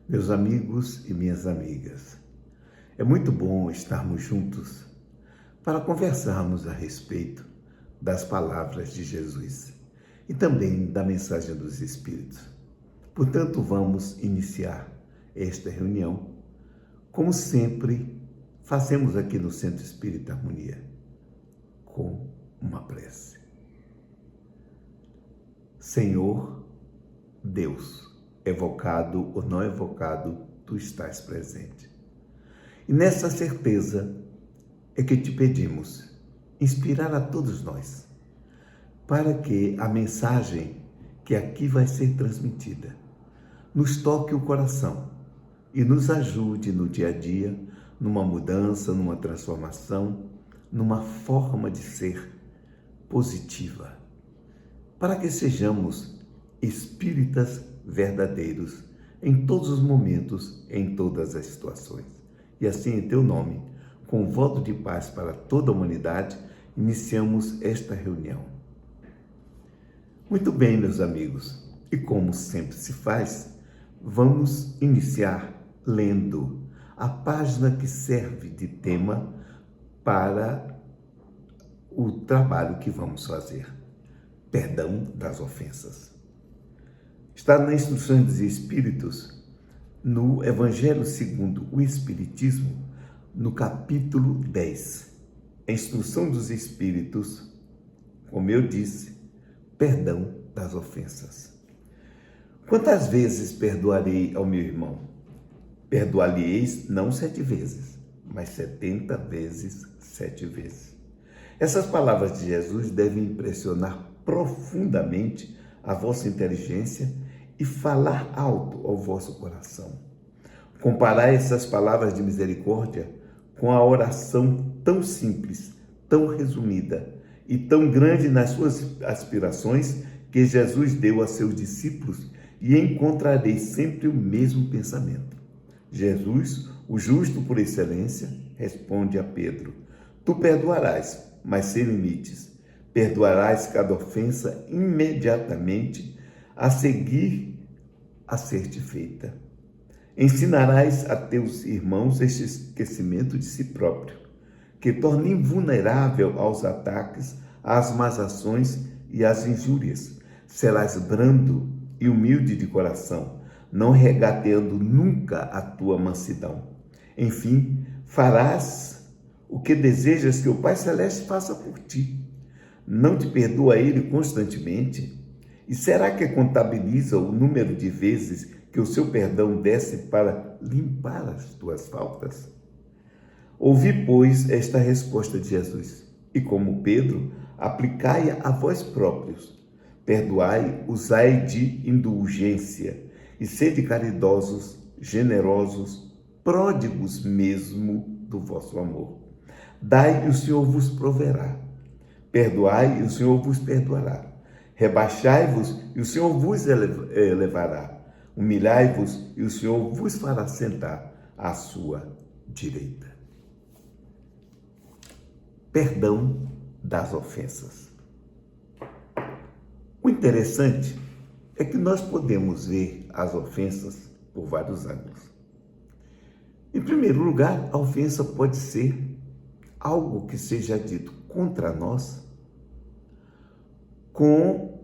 Meus amigos e minhas amigas, é muito bom estarmos juntos para conversarmos a respeito das palavras de Jesus e também da mensagem dos Espíritos. Portanto, vamos iniciar esta reunião, como sempre fazemos aqui no Centro Espírita Harmonia, com uma prece. Senhor Deus, evocado ou não evocado, tu estás presente. E nessa certeza é que te pedimos inspirar a todos nós, para que a mensagem que aqui vai ser transmitida nos toque o coração e nos ajude no dia a dia, numa mudança, numa transformação, numa forma de ser positiva, para que sejamos espíritas verdadeiros em todos os momentos, em todas as situações. E assim, em teu nome, com voto de paz para toda a humanidade, iniciamos esta reunião. Muito bem, meus amigos, e como sempre se faz, vamos iniciar lendo a página que serve de tema para o trabalho que vamos fazer. Perdão das ofensas. Está nas Instruções dos Espíritos, no Evangelho segundo o Espiritismo, no capítulo 10. A Instrução dos Espíritos, como eu disse, perdão das ofensas. Quantas vezes perdoarei ao meu irmão? Perdoar-lhe-eis não 7 vezes, mas 70 vezes 7 vezes. Essas palavras de Jesus devem impressionar profundamente a vossa inteligência e falar alto ao vosso coração. Comparar essas palavras de misericórdia com a oração tão simples, tão resumida e tão grande nas suas aspirações que Jesus deu a seus discípulos e encontrareis sempre o mesmo pensamento. Jesus, o justo por excelência, responde a Pedro: tu perdoarás, mas sem limites. Perdoarás cada ofensa imediatamente a seguir a ser-te feita. Ensinarás a teus irmãos este esquecimento de si próprio, que torna invulnerável aos ataques, às más ações e às injúrias. Serás brando e humilde de coração, não regateando nunca a tua mansidão. Enfim, farás o que desejas que o Pai Celeste faça por ti. Não te perdoa ele constantemente? E será que contabiliza o número de vezes que o seu perdão desce para limpar as tuas faltas? Ouvi, pois, esta resposta de Jesus, e como Pedro, aplicai-a a vós próprios. Perdoai, usai de indulgência, e sede caridosos, generosos, pródigos mesmo do vosso amor. Dai e o Senhor vos proverá. Perdoai e o Senhor vos perdoará. Rebaixai-vos e o Senhor vos elevará. Humilhai-vos e o Senhor vos fará sentar à sua direita. Perdão das ofensas. O interessante é que nós podemos ver as ofensas por vários ângulos. Em primeiro lugar, a ofensa pode ser algo que seja dito contra nós com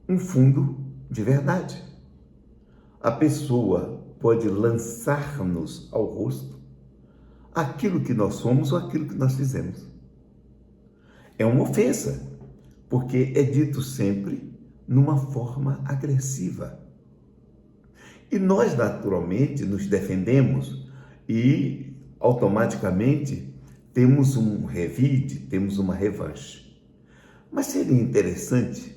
um fundo de verdade. A pessoa pode lançar-nos ao rosto aquilo que nós somos ou aquilo que nós fizemos. É uma ofensa, porque é dito sempre numa forma agressiva. E nós, naturalmente, nos defendemos e, automaticamente, temos um revide, temos uma revanche. Mas seria interessante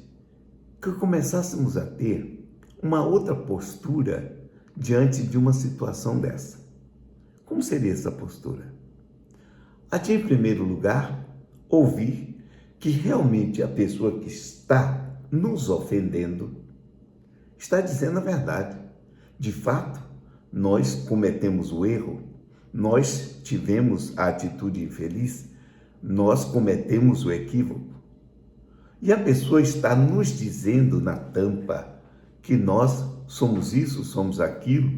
que começássemos a ter uma outra postura diante de uma situação dessa. Como seria essa postura? A de, em primeiro lugar, ouvir que realmente a pessoa que está nos ofendendo está dizendo a verdade. De fato, nós cometemos o erro, nós tivemos a atitude infeliz, nós cometemos o equívoco. E a pessoa está nos dizendo na tampa que nós somos isso, somos aquilo,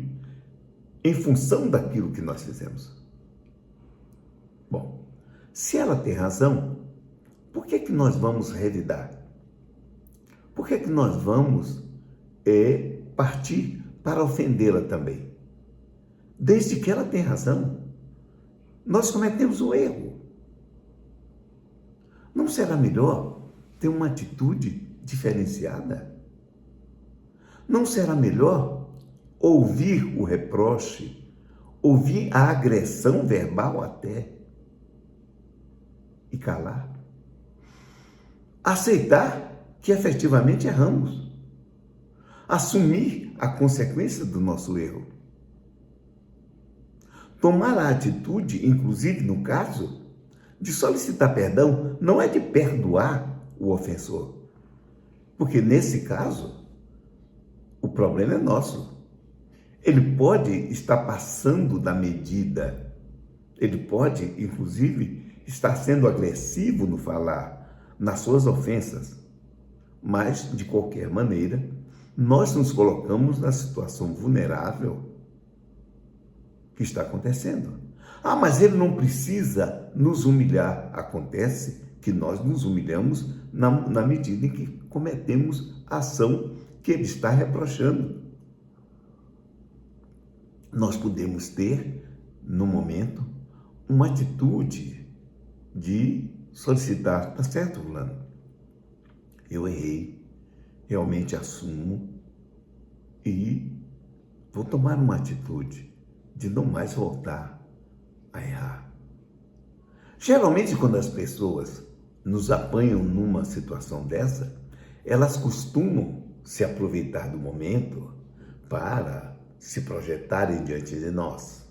em função daquilo que nós fizemos. Bom, se ela tem razão, por que nós vamos revidar? Por que nós vamos partir para ofendê-la também? Desde que ela tem razão, nós cometemos um erro. Não será melhor ter uma atitude diferenciada? Não será melhor ouvir o reproche, ouvir a agressão verbal até e calar? Aceitar que efetivamente erramos. Assumir a consequência do nosso erro. Tomar a atitude, inclusive no caso, de solicitar perdão, não é de perdoar o ofensor. Porque nesse caso, o problema é nosso. Ele pode estar passando da medida. Ele pode, inclusive, estar sendo agressivo no falar, nas suas ofensas. Mas, de qualquer maneira, nós nos colocamos na situação vulnerável que está acontecendo. Ah, mas ele não precisa nos humilhar. Acontece que nós nos humilhamos na medida em que cometemos a ação que ele está reprochando. Nós podemos ter, no momento, uma atitude de solicitar, tá certo, fulano? Eu errei, realmente assumo e vou tomar uma atitude de não mais voltar a errar. Geralmente, quando as pessoas nos apanham numa situação dessa, elas costumam se aproveitar do momento para se projetarem diante de nós.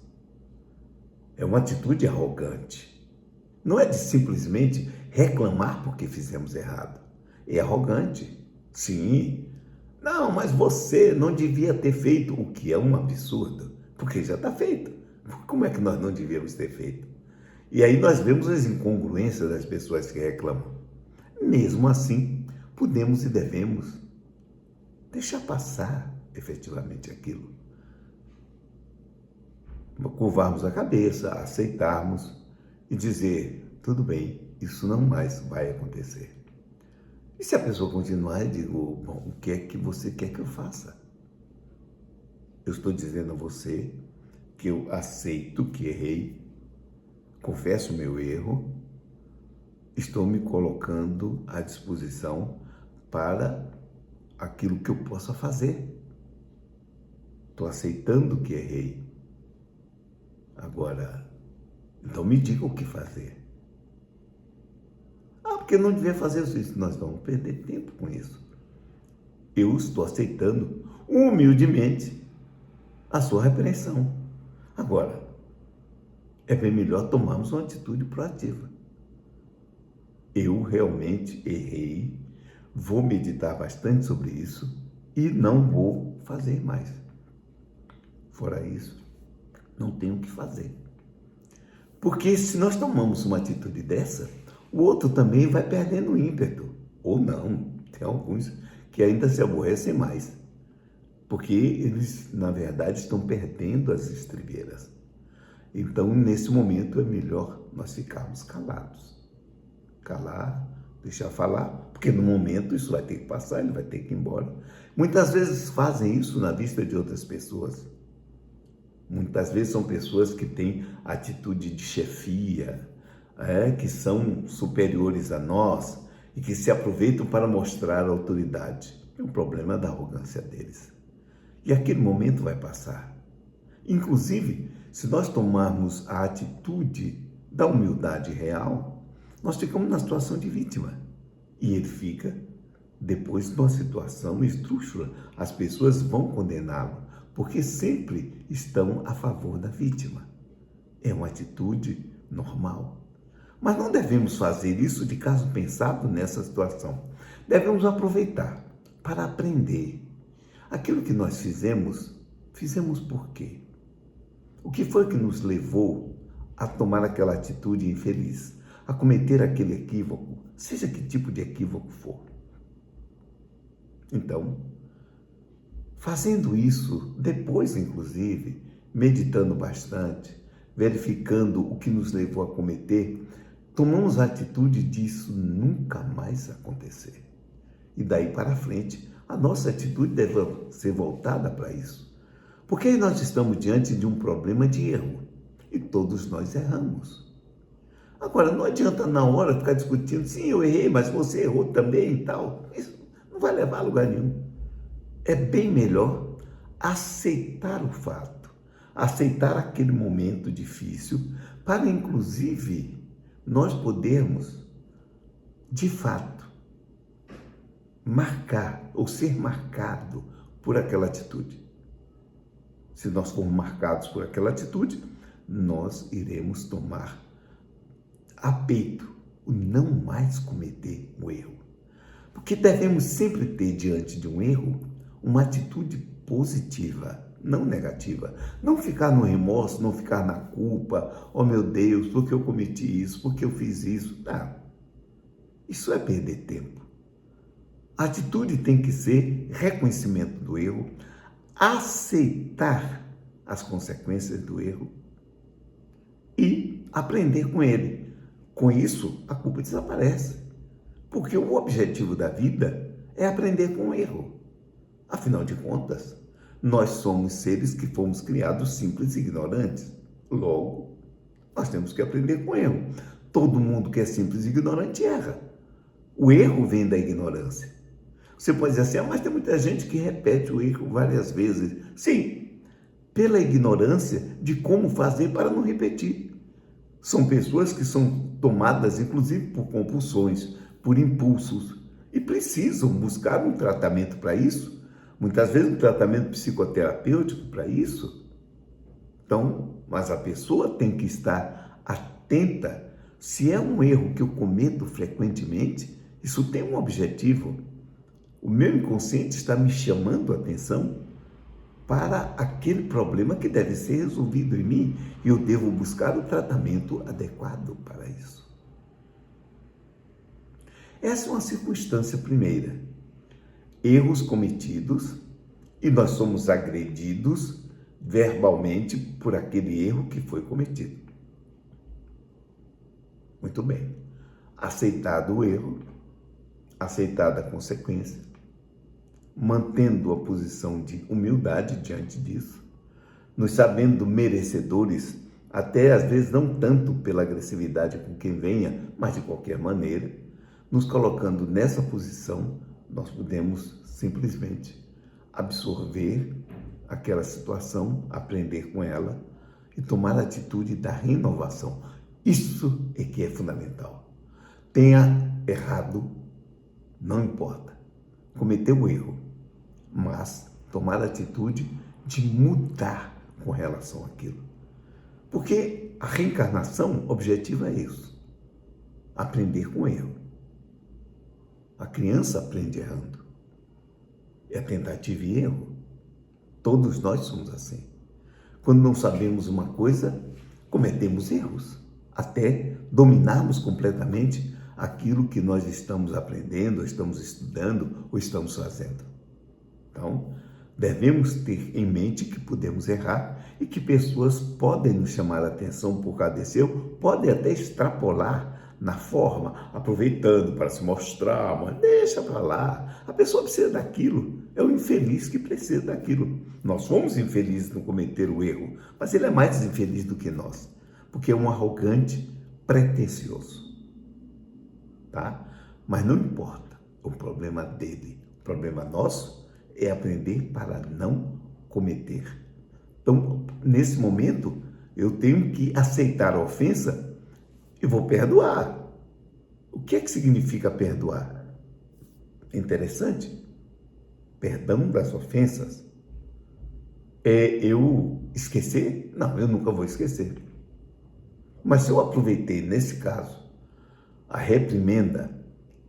É uma atitude arrogante. Não é de simplesmente reclamar porque fizemos errado. É arrogante. Sim. Não, mas você não devia ter feito, o que é um absurdo, porque já está feito. Como é que nós não devíamos ter feito? E aí nós vemos as incongruências das pessoas que reclamam. Mesmo assim, podemos e devemos deixar passar efetivamente aquilo. Curvarmos a cabeça, aceitarmos e dizer, tudo bem, isso não mais vai acontecer. E se a pessoa continuar, eu digo, bom, o que é que você quer que eu faça? Eu estou dizendo a você que eu aceito que errei, confesso o meu erro, estou me colocando à disposição para aquilo que eu possa fazer. Estou aceitando que errei. Agora, então me diga o que fazer. Ah, porque não devia fazer isso. Nós vamos perder tempo com isso. Eu estou aceitando humildemente a sua repreensão. Agora, é bem melhor tomarmos uma atitude proativa. Eu realmente errei, vou meditar bastante sobre isso e não vou fazer mais. Fora isso, não tenho o que fazer. Porque se nós tomamos uma atitude dessa, o outro também vai perdendo o ímpeto. Ou não, tem alguns que ainda se aborrecem mais. Porque eles, na verdade, estão perdendo as estribeiras. Então, nesse momento, é melhor nós ficarmos calados. Calar, deixar falar, porque no momento isso vai ter que passar, ele vai ter que ir embora. Muitas vezes fazem isso na vista de outras pessoas. Muitas vezes são pessoas que têm atitude de chefia, que são superiores a nós e que se aproveitam para mostrar autoridade. É um problema da arrogância deles. E aquele momento vai passar. Inclusive, se nós tomarmos a atitude da humildade real, nós ficamos na situação de vítima. E ele fica, depois, numa situação esdrúxula. As pessoas vão condená-lo, porque sempre estão a favor da vítima. É uma atitude normal. Mas não devemos fazer isso de caso pensado nessa situação. Devemos aproveitar para aprender. Aquilo que nós fizemos por quê? O que foi que nos levou a tomar aquela atitude infeliz, a cometer aquele equívoco, seja que tipo de equívoco for? Então, Fazendo isso, depois, inclusive, meditando bastante, verificando o que nos levou a cometer, tomamos a atitude disso nunca mais acontecer. E daí para frente, a nossa atitude deve ser voltada para isso. Porque aí nós estamos diante de um problema de erro. E todos nós erramos. Agora, não adianta na hora ficar discutindo, sim, eu errei, mas você errou também e tal. Isso não vai levar a lugar nenhum. É bem melhor aceitar o fato, aceitar aquele momento difícil, para inclusive nós podermos, de fato, marcar ou ser marcado por aquela atitude. Se nós formos marcados por aquela atitude, nós iremos tomar a peito o não mais cometer o erro. Porque devemos sempre ter diante de um erro uma atitude positiva, não negativa. Não ficar no remorso, não ficar na culpa. Oh meu Deus, por que eu cometi isso? Por que eu fiz isso? Não. Isso é perder tempo. A atitude tem que ser reconhecimento do erro, aceitar as consequências do erro e aprender com ele. Com isso, a culpa desaparece. Porque o objetivo da vida é aprender com o erro. Afinal de contas, nós somos seres que fomos criados simples e ignorantes. Logo, nós temos que aprender com o erro. Todo mundo que é simples e ignorante erra. O erro vem da ignorância. Você pode dizer assim, mas tem muita gente que repete o erro várias vezes. Sim, pela ignorância de como fazer para não repetir. São pessoas que são tomadas, inclusive, por compulsões, por impulsos, e precisam buscar um tratamento para isso. Muitas vezes um tratamento psicoterapêutico para isso. Então, mas a pessoa tem que estar atenta. Se é um erro que eu cometo frequentemente, isso tem um objetivo. O meu inconsciente está me chamando a atenção para aquele problema que deve ser resolvido em mim e eu devo buscar o tratamento adequado para isso. Essa é uma circunstância primeira. Erros cometidos e nós somos agredidos verbalmente por aquele erro que foi cometido. Muito bem. Aceitado o erro, aceitada a consequência, mantendo a posição de humildade diante disso, nos sabendo merecedores, até às vezes não tanto pela agressividade com quem venha, mas de qualquer maneira, nos colocando nessa posição, nós podemos simplesmente absorver aquela situação, aprender com ela e tomar a atitude da renovação. Isso é que é fundamental. Tenha errado, não importa. Cometeu o erro, mas tomar a atitude de mudar com relação àquilo. Porque a reencarnação, o objetivo é isso, aprender com o erro. A criança aprende errando. É tentativa e erro. Todos nós somos assim. Quando não sabemos uma coisa, cometemos erros, até dominarmos completamente aquilo que nós estamos aprendendo, ou estamos estudando, ou estamos fazendo. Então, devemos ter em mente que podemos errar e que pessoas podem nos chamar a atenção por causa desse erro, podem até extrapolar na forma, aproveitando para se mostrar, mas deixa para lá. A pessoa precisa daquilo, é o infeliz que precisa daquilo. Nós fomos infelizes no cometer o erro, mas ele é mais infeliz do que nós, porque é um arrogante pretensioso. Tá? Mas não importa, o problema dele, o problema nosso é aprender para não cometer. Então, nesse momento, eu tenho que aceitar a ofensa e vou perdoar. O que é que significa perdoar? É interessante. Perdão das ofensas. É eu esquecer? Não, eu nunca vou esquecer. Mas se eu aproveitei, nesse caso, a reprimenda,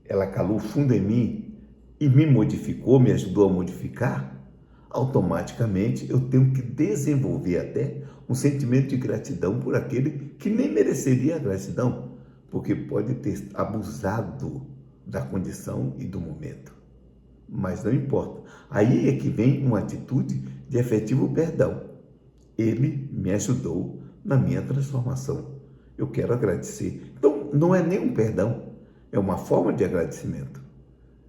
ela calou fundo em mim e me modificou, me ajudou a modificar, automaticamente eu tenho que desenvolver até um sentimento de gratidão por aquele que nem mereceria a gratidão, porque pode ter abusado da condição e do momento. mas não importa. Aí é que vem uma atitude de efetivo perdão. Ele me ajudou na minha transformação. Eu quero agradecer. Então, não é nem um perdão, é uma forma de agradecimento.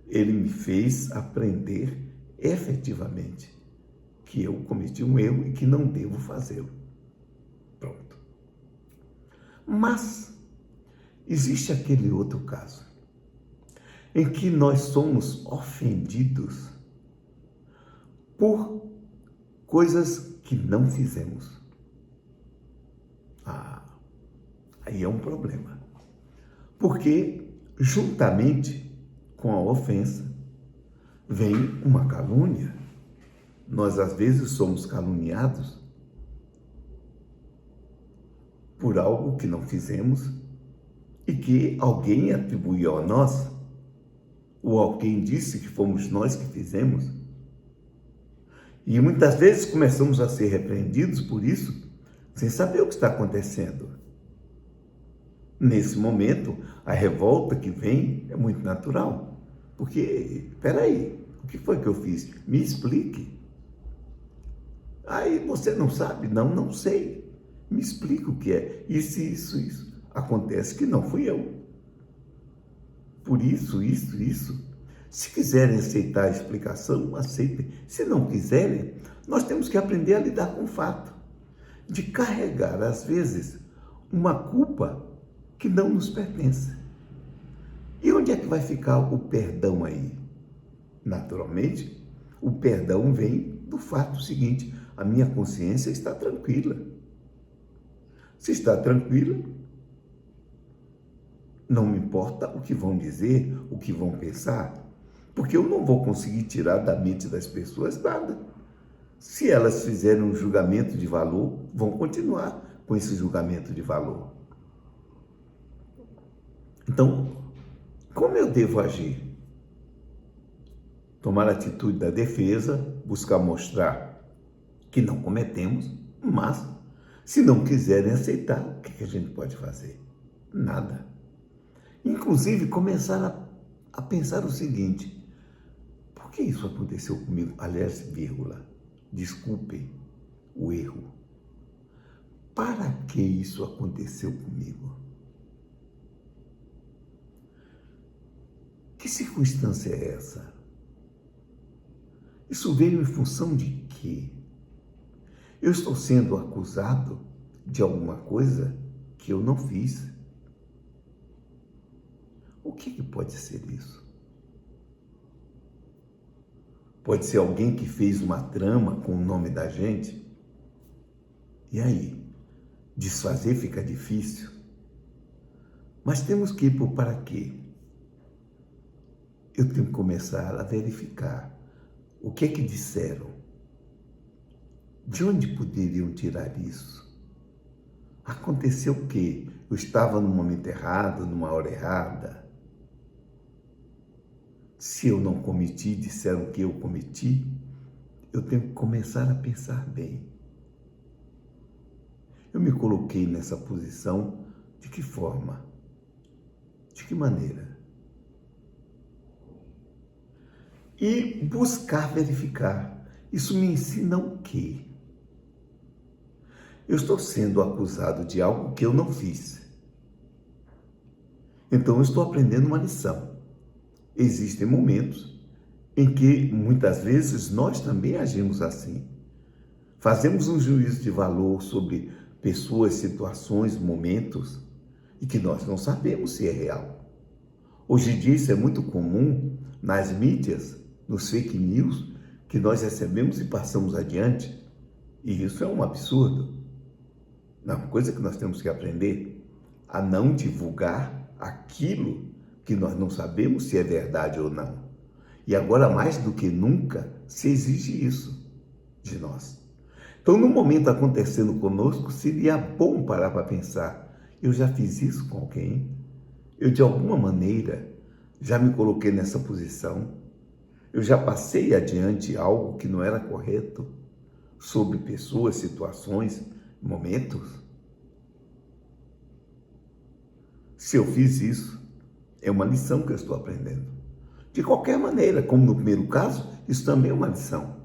Ele me fez aprender efetivamente que eu cometi um erro e que não devo fazê-lo. Pronto. Mas existe aquele outro caso em que nós somos ofendidos por coisas que não fizemos. Aí é um problema. Porque, juntamente com a ofensa, vem uma calúnia. Nós, às vezes, somos caluniados por algo que não fizemos e que alguém atribuiu a nós, ou alguém disse que fomos nós que fizemos. E muitas vezes começamos a ser repreendidos por isso, sem saber o que está acontecendo. Nesse momento, a revolta que vem é muito natural. Porque, peraí, o que foi que eu fiz? Me explique. Aí você não sabe? Não sei. Me explica o que é. Isso. Acontece que não fui eu. Por isso. Se quiserem aceitar a explicação, aceitem. Se não quiserem, nós temos que aprender a lidar com o fato de carregar, às vezes, uma culpa que não nos pertence. E onde é que vai ficar o perdão aí? Naturalmente, o perdão vem do fato seguinte: a minha consciência está tranquila. Se está tranquila, não me importa o que vão dizer, o que vão pensar, porque eu não vou conseguir tirar da mente das pessoas nada. Se elas fizerem um julgamento de valor, vão continuar com esse julgamento de valor. Então, como eu devo agir? Tomar a atitude da defesa, buscar mostrar que não cometemos, mas, se não quiserem aceitar, o que a gente pode fazer? Nada. Inclusive, começar a pensar o seguinte: por que isso aconteceu comigo? Aliás, desculpem o erro. Para que isso aconteceu comigo? Que circunstância é essa? Isso veio em função de quê? Eu estou sendo acusado de alguma coisa que eu não fiz. O que pode ser isso? Pode ser alguém que fez uma trama com o nome da gente? E aí? Desfazer fica difícil. Mas temos que ir para quê? Eu tenho que começar a verificar o que disseram. De onde poderiam tirar isso? Aconteceu o quê? Eu estava no momento errado, numa hora errada? Se eu não cometi, disseram que eu cometi, eu tenho que começar a pensar bem. Eu me coloquei nessa posição de que forma? De que maneira? E buscar verificar. Isso me ensina o quê? Eu estou sendo acusado de algo que eu não fiz. Então eu estou aprendendo uma lição. Existem momentos em que, muitas vezes, nós também agimos assim. Fazemos um juízo de valor sobre pessoas, situações, momentos, e que nós não sabemos se é real. Hoje em dia isso é muito comum nas mídias, nos fake news, que nós recebemos e passamos adiante. E isso é um absurdo. É uma coisa que nós temos que aprender a não divulgar aquilo que nós não sabemos se é verdade ou não. E agora, mais do que nunca, se exige isso de nós. Então, no momento acontecendo conosco, seria bom parar para pensar: eu já fiz isso com alguém? Eu, de alguma maneira, já me coloquei nessa posição? Eu já passei adiante algo que não era correto sobre pessoas, situações, momentos? Se eu fiz isso, é uma lição que eu estou aprendendo. De qualquer maneira, como no primeiro caso, isso também é uma lição.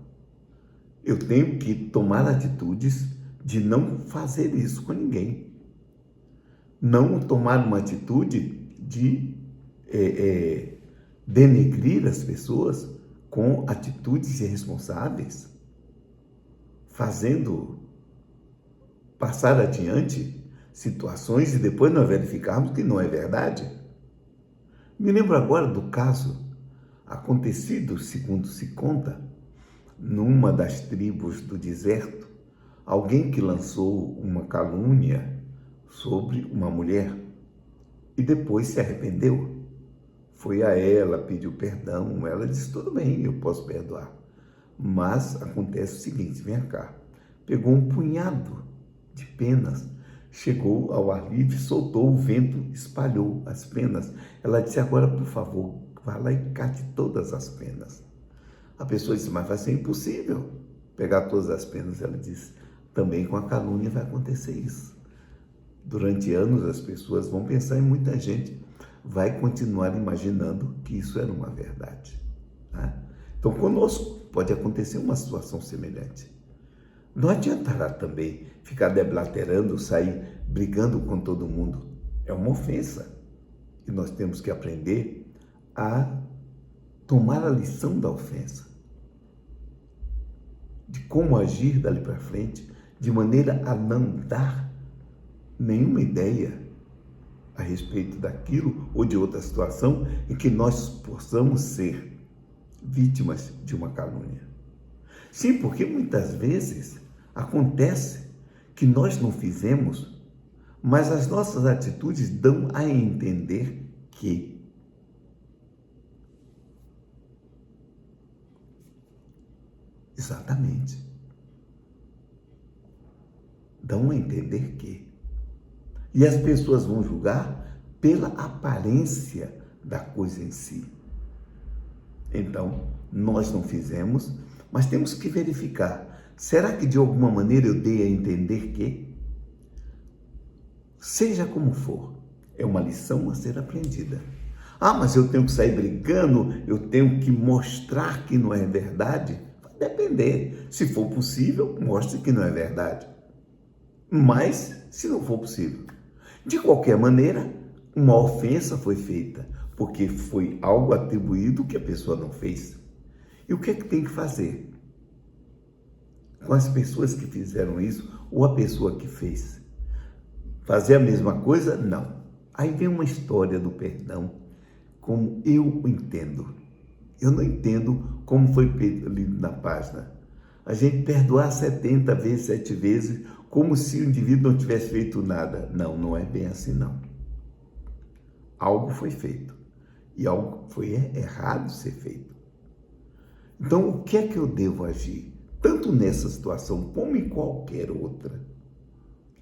Eu tenho que tomar atitudes de não fazer isso com ninguém. Não tomar uma atitude de denegrir as pessoas com atitudes irresponsáveis, fazendo passar adiante situações e depois nós verificarmos que não é verdade. Me lembro agora do caso acontecido, segundo se conta, numa das tribos do deserto, alguém que lançou uma calúnia sobre uma mulher e depois se arrependeu. Foi a ela, pediu perdão, ela disse, tudo bem, eu posso perdoar. Mas acontece o seguinte, vem cá, pegou um punhado de penas, chegou ao ar livre, soltou o vento, espalhou as penas. Ela disse, agora, por favor, vá lá e cate todas as penas. A pessoa disse, mas vai ser impossível pegar todas as penas. Ela disse, também com a calúnia vai acontecer isso. Durante anos as pessoas vão pensar em muita gente, vai continuar imaginando que isso era uma verdade. Né? Então conosco pode acontecer uma situação semelhante. Não adiantará também ficar deblaterando, sair brigando com todo mundo. É uma ofensa. E nós temos que aprender a tomar a lição da ofensa. De como agir dali para frente, de maneira a não dar nenhuma ideia a respeito daquilo ou de outra situação em que nós possamos ser vítimas de uma calúnia. Sim, porque muitas vezes acontece que nós não fizemos, mas as nossas atitudes dão a entender que exatamente. Dão a entender que. E as pessoas vão julgar pela aparência da coisa em si. Então, nós não fizemos, mas temos que verificar. Será que de alguma maneira eu dei a entender que? Seja como for, é uma lição a ser aprendida. Ah, mas eu tenho que sair brigando, eu tenho que mostrar que não é verdade? Vai depender. Se for possível, mostre que não é verdade. Mas, se não for possível. De qualquer maneira, uma ofensa foi feita, porque foi algo atribuído que a pessoa não fez. E o que é que tem que fazer com as pessoas que fizeram isso ou a pessoa que fez? Fazer a mesma coisa? Não. Aí vem uma história do perdão, como eu entendo. Eu não entendo como foi lido na página. A gente perdoar 70 vezes, 7 vezes, como se o indivíduo não tivesse feito nada. Não, não é bem assim, não. Algo foi feito. E algo foi errado ser feito. Então, o que é que eu devo agir? Tanto nessa situação como em qualquer outra.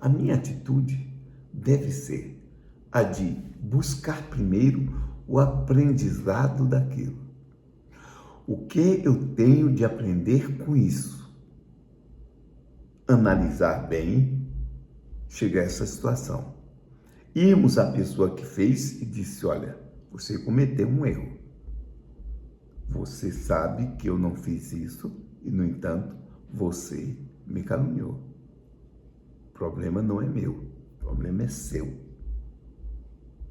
A minha atitude deve ser a de buscar primeiro o aprendizado daquilo. O que eu tenho de aprender com isso? Analisar bem, chegar a essa situação. Irmos à pessoa que fez e disse, olha, você cometeu um erro. Você sabe que eu não fiz isso e, no entanto, você me caluniou. O problema não é meu, o problema é seu.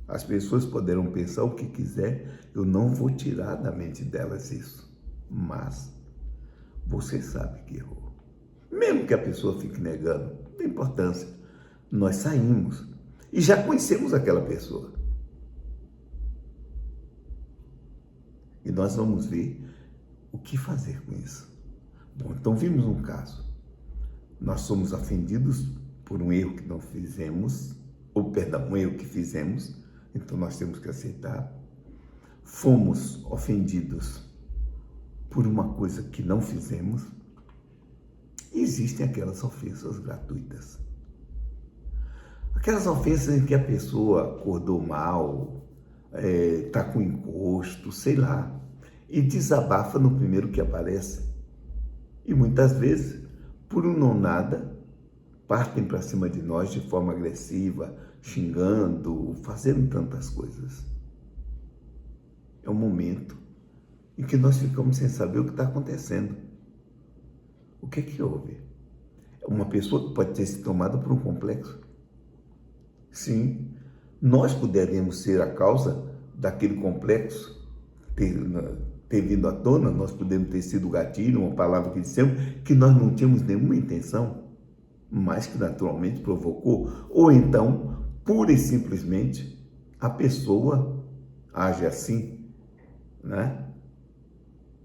As pessoas poderão pensar o que quiser, eu não vou tirar da mente delas isso. Mas você sabe que errou. Mesmo que a pessoa fique negando, não tem importância. Nós saímos e já conhecemos aquela pessoa. E nós vamos ver o que fazer com isso. Bom, então vimos um caso. Nós somos ofendidos por um erro que não fizemos, ou perdão, um erro que fizemos, então nós temos que aceitar. Fomos ofendidos por uma coisa que não fizemos. E existem aquelas ofensas gratuitas. Aquelas ofensas em que a pessoa acordou mal, está com encosto, sei lá, e desabafa no primeiro que aparece. E muitas vezes, por um não nada, partem para cima de nós de forma agressiva, xingando, fazendo tantas coisas. É o momento em que nós ficamos sem saber o que está acontecendo. O que é que houve? Uma pessoa que pode ter sido tomada por um complexo. Sim, nós poderíamos ser a causa daquele complexo ter vindo à tona, nós podemos ter sido o gatilho, uma palavra que dissemos, que nós não tínhamos nenhuma intenção, mas que naturalmente provocou, ou então, pura e simplesmente, a pessoa age assim, né?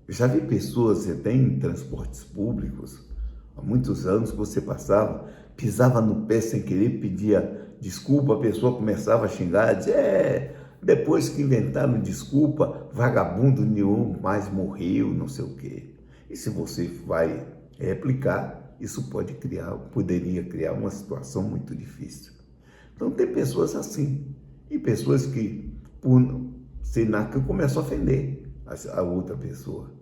Já vi pessoas, até em transportes públicos, há muitos anos que você passava, pisava no pé sem querer, pedia desculpa, a pessoa começava a xingar, dizia, depois que inventaram desculpa, vagabundo nenhum mais morreu, não sei o quê. E se você vai replicar, isso poderia criar uma situação muito difícil. Então tem pessoas assim, e pessoas que, por ser naquilo, começam a ofender a outra pessoa,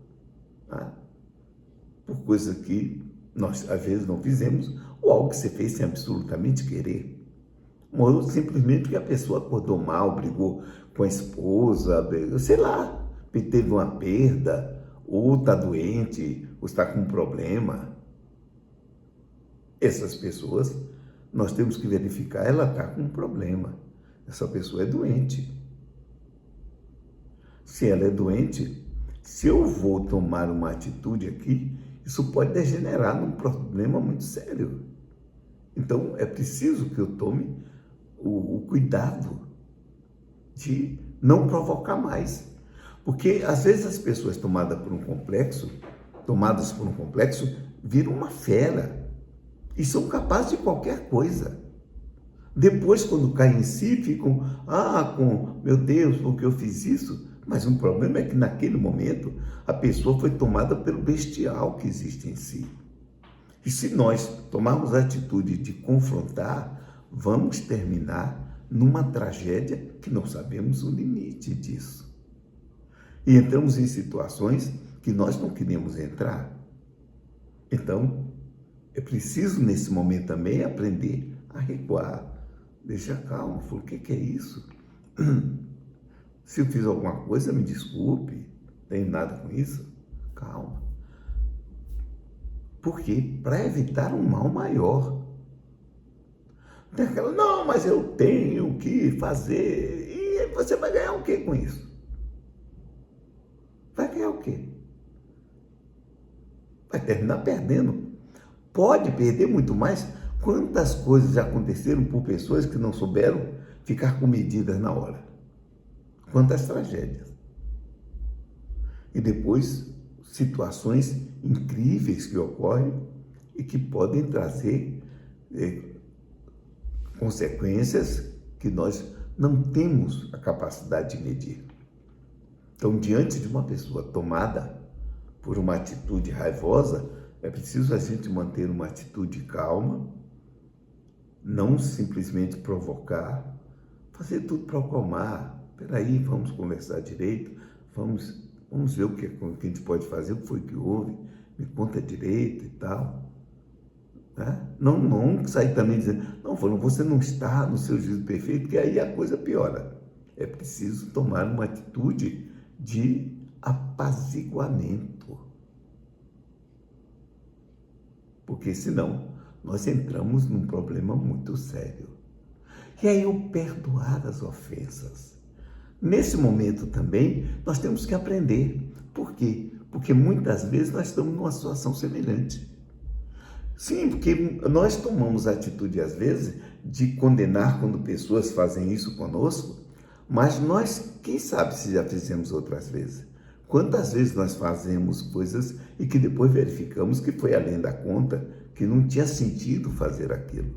né? Por coisa que nós às vezes não fizemos, ou algo que você fez sem absolutamente querer. Ou simplesmente porque a pessoa acordou mal, brigou com a esposa, sei lá, teve uma perda, ou está doente, ou está com um problema. Essas pessoas, nós temos que verificar, ela está com um problema. Essa pessoa é doente. Se ela é doente, se eu vou tomar uma atitude aqui, isso pode degenerar num problema muito sério. Então, é preciso que eu tome o cuidado de não provocar mais. Porque, às vezes, as pessoas tomadas por um complexo, viram uma fera e são capazes de qualquer coisa. Depois, quando caem em si, ficam, meu Deus, porque eu fiz isso? Mas o problema é que, naquele momento, a pessoa foi tomada pelo bestial que existe em si. E se nós tomarmos a atitude de confrontar, vamos terminar numa tragédia que não sabemos o limite disso. E entramos em situações que nós não queremos entrar. Então, é preciso, nesse momento também, aprender a recuar. Deixa calma, o que é isso? Se eu fiz alguma coisa, me desculpe, não tenho nada com isso. Calma. Por quê? Para evitar um mal maior. Tem aquela, não, mas eu tenho que fazer. E você vai ganhar o quê com isso? Vai ganhar o quê? Vai terminar perdendo. Pode perder muito mais. Quantas coisas já aconteceram por pessoas que não souberam ficar comedidas na hora? Quantas tragédias. E depois, situações incríveis que ocorrem e que podem trazer consequências que nós não temos a capacidade de medir. Então, diante de uma pessoa tomada por uma atitude raivosa, é preciso a gente manter uma atitude calma, não simplesmente provocar, fazer tudo para acalmar. Peraí, vamos conversar direito, vamos ver o que a gente pode fazer, o que foi que houve, me conta direito e tal. Né? Não sair também dizendo, não, você não está no seu juízo perfeito, que aí a coisa piora. É preciso tomar uma atitude de apaziguamento. Porque senão nós entramos num problema muito sério. E aí o perdoar as ofensas. Nesse momento também, nós temos que aprender. Por quê? Porque muitas vezes nós estamos numa situação semelhante. Sim, porque nós tomamos a atitude, às vezes, de condenar quando pessoas fazem isso conosco, mas nós, quem sabe se já fizemos outras vezes? Quantas vezes nós fazemos coisas e que depois verificamos que foi além da conta, que não tinha sentido fazer aquilo,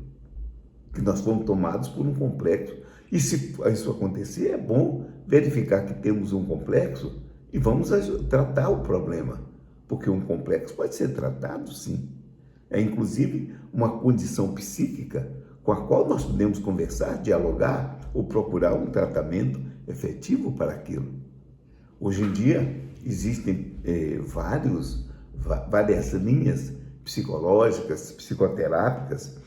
que nós fomos tomados por um complexo. E se isso acontecer, é bom verificar que temos um complexo e vamos tratar o problema, porque um complexo pode ser tratado, sim. É inclusive uma condição psíquica com a qual nós podemos conversar, dialogar ou procurar um tratamento efetivo para aquilo. Hoje em dia existem várias linhas psicológicas, psicoterápicas,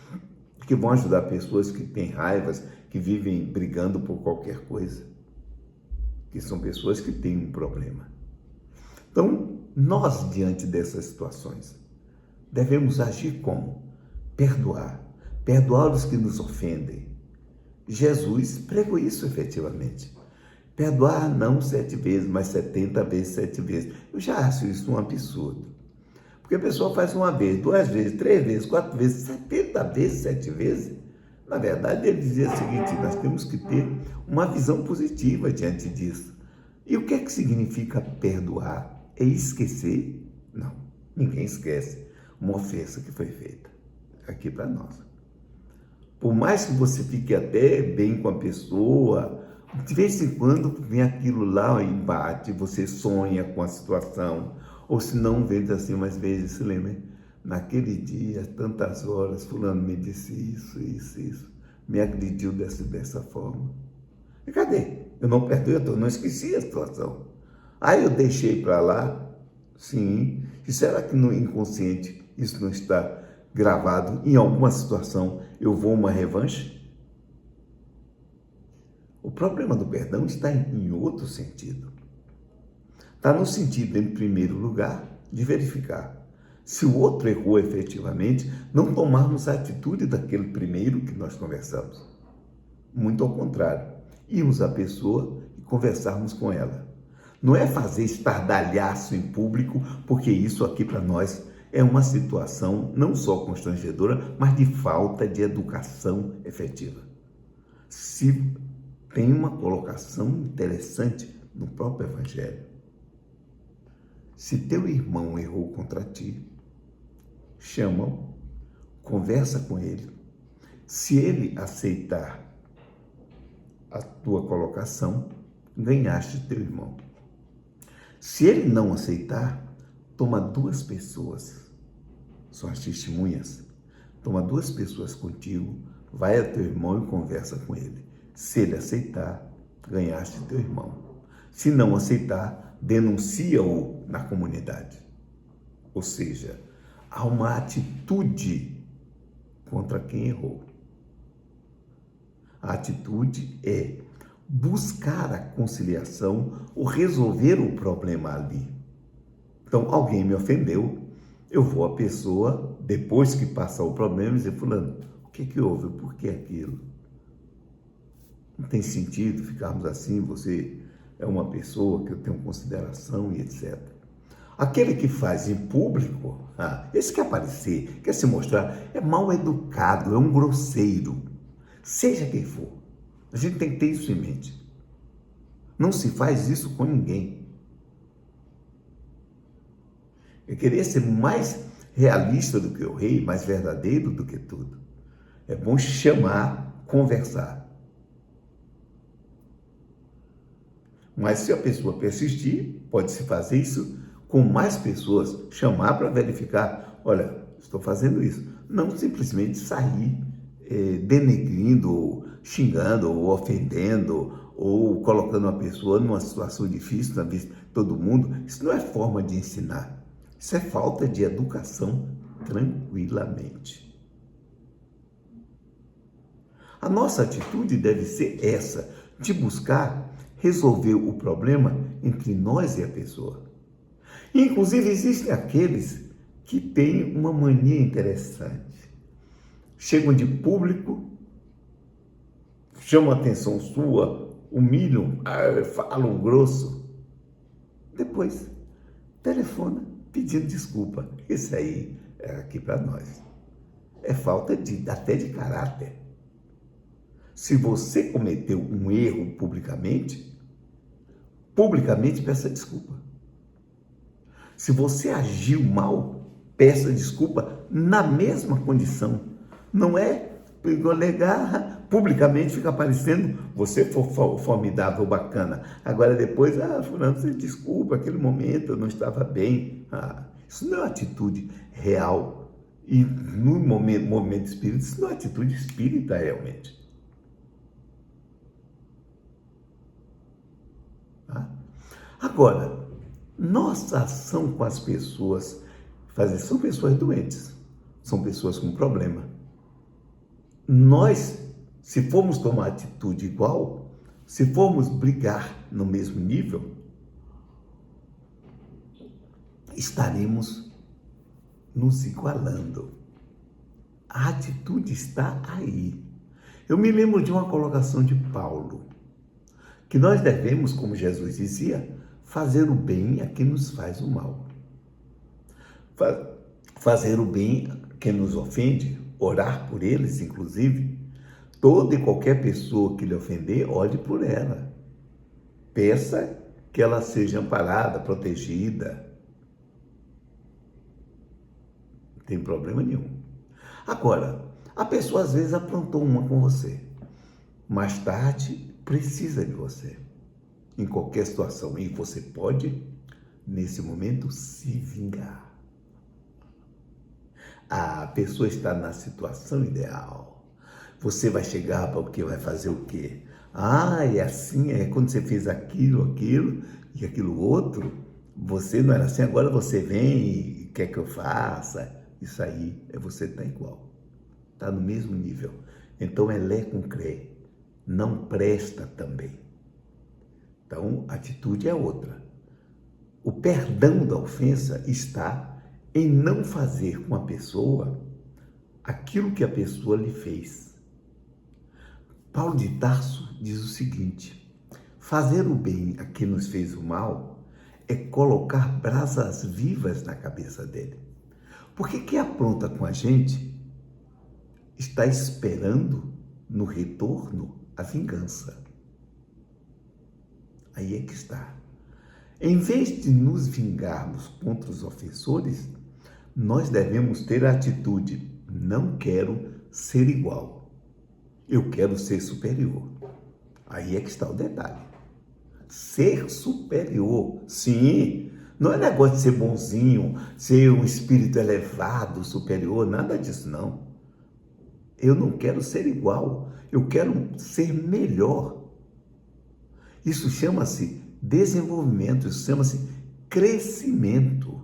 que vão ajudar pessoas que têm raivas, que vivem brigando por qualquer coisa, que são pessoas que têm um problema. Então, nós, diante dessas situações, devemos agir como? Perdoar. Perdoar os que nos ofendem. Jesus pregou isso efetivamente. Perdoar não 7 vezes, mas 70 vezes 7 vezes. Eu já acho isso um absurdo. Porque a pessoa faz uma vez, 2 vezes, 3 vezes, 4 vezes, 70 vezes, 7 vezes. Na verdade, ele dizia o seguinte: nós temos que ter uma visão positiva diante disso. E o que é que significa perdoar? É esquecer? Não, ninguém esquece uma ofensa que foi feita aqui para nós. Por mais que você fique até bem com a pessoa, de vez em quando vem aquilo lá, embate, você sonha com a situação, ou se não, vê assim, mas vezes se lembra, naquele dia, tantas horas, fulano me disse isso, me agrediu dessa forma. E cadê? Eu não perdoei, eu não esqueci a situação. Aí eu deixei para lá, sim, e será que no inconsciente isso não está gravado? Em alguma situação eu vou uma revanche? O problema do perdão está em outro sentido. Está no sentido, em primeiro lugar, de verificar se o outro errou efetivamente, não tomarmos a atitude daquele primeiro que nós conversamos. Muito ao contrário, irmos à pessoa e conversarmos com ela. Não é fazer estardalhaço em público, porque isso aqui para nós é uma situação não só constrangedora, mas de falta de educação efetiva. Se tem uma colocação interessante no próprio Evangelho. Se teu irmão errou contra ti, chama-o, conversa com ele. Se ele aceitar a tua colocação, ganhaste teu irmão. Se ele não aceitar, toma 2 pessoas, são as testemunhas, toma 2 pessoas contigo, vai a teu irmão e conversa com ele. Se ele aceitar, ganhaste teu irmão. Se não aceitar, denuncia-o na comunidade. Ou seja, há uma atitude contra quem errou. A atitude é buscar a conciliação ou resolver o problema ali. Então, alguém me ofendeu, eu vou à pessoa, depois que passar o problema, e dizer: fulano, o que houve? Por que aquilo? Não tem sentido ficarmos assim, você é uma pessoa que eu tenho consideração e etc. Aquele que faz em público, esse quer aparecer, quer se mostrar, é mal educado, é um grosseiro. Seja quem for, a gente tem que ter isso em mente. Não se faz isso com ninguém. Eu queria ser mais realista do que o rei, mais verdadeiro do que tudo. É bom chamar, conversar. Mas se a pessoa persistir, pode-se fazer isso com mais pessoas, chamar para verificar: olha, estou fazendo isso. Não simplesmente sair denegrindo, ou xingando, ou ofendendo, ou colocando a pessoa numa situação difícil na vista de todo mundo. Isso não é forma de ensinar. Isso é falta de educação, tranquilamente. A nossa atitude deve ser essa, de buscar resolver o problema entre nós e a pessoa. Inclusive, existem aqueles que têm uma mania interessante. Chegam de público, chamam a atenção sua, humilham, falam grosso. Depois, telefona pedindo desculpa. Isso aí é aqui para nós. É falta até de caráter. Se você cometeu um erro publicamente peça desculpa. Se você agiu mal, peça desculpa na mesma condição. Não é alegar publicamente, fica aparecendo, você for formidável, bacana. Agora depois, fulano, você desculpa, aquele momento eu não estava bem. Isso não é uma atitude real. E no momento espírita, isso não é atitude espírita realmente. Agora, nossa ação com as pessoas, são pessoas doentes, são pessoas com problema. Nós, se formos tomar atitude igual, se formos brigar no mesmo nível, estaremos nos igualando. A atitude está aí. Eu me lembro de uma colocação de Paulo, que nós devemos, como Jesus dizia, fazer o bem a quem nos faz o mal. Fazer o bem a quem nos ofende, orar por eles, inclusive. Toda e qualquer pessoa que lhe ofender, ore por ela. Peça que ela seja amparada, protegida. Não tem problema nenhum. Agora, a pessoa às vezes aprontou uma com você. Mais tarde, precisa de você. Em qualquer situação. E você pode, nesse momento, se vingar. A pessoa está na situação ideal. Você vai chegar para o quê? Vai fazer o quê? É assim, é quando você fez aquilo e aquilo outro, você não era assim, agora você vem e quer que eu faça. Isso aí é você estar igual. Está no mesmo nível. Então é lé com cré. Não presta também. Então, a atitude é outra. O perdão da ofensa está em não fazer com a pessoa aquilo que a pessoa lhe fez. Paulo de Tarso diz o seguinte: fazer o bem a quem nos fez o mal é colocar brasas vivas na cabeça dele. Porque quem apronta com a gente está esperando no retorno a vingança. Aí é que está. Em vez de nos vingarmos contra os ofensores, nós devemos ter a atitude: não quero ser igual, eu quero ser superior. Aí é que está o detalhe. Ser superior, sim, não é negócio de ser bonzinho, ser um espírito elevado, superior, nada disso não. Eu não quero ser igual, eu quero ser melhor. Isso chama-se desenvolvimento, isso chama-se crescimento.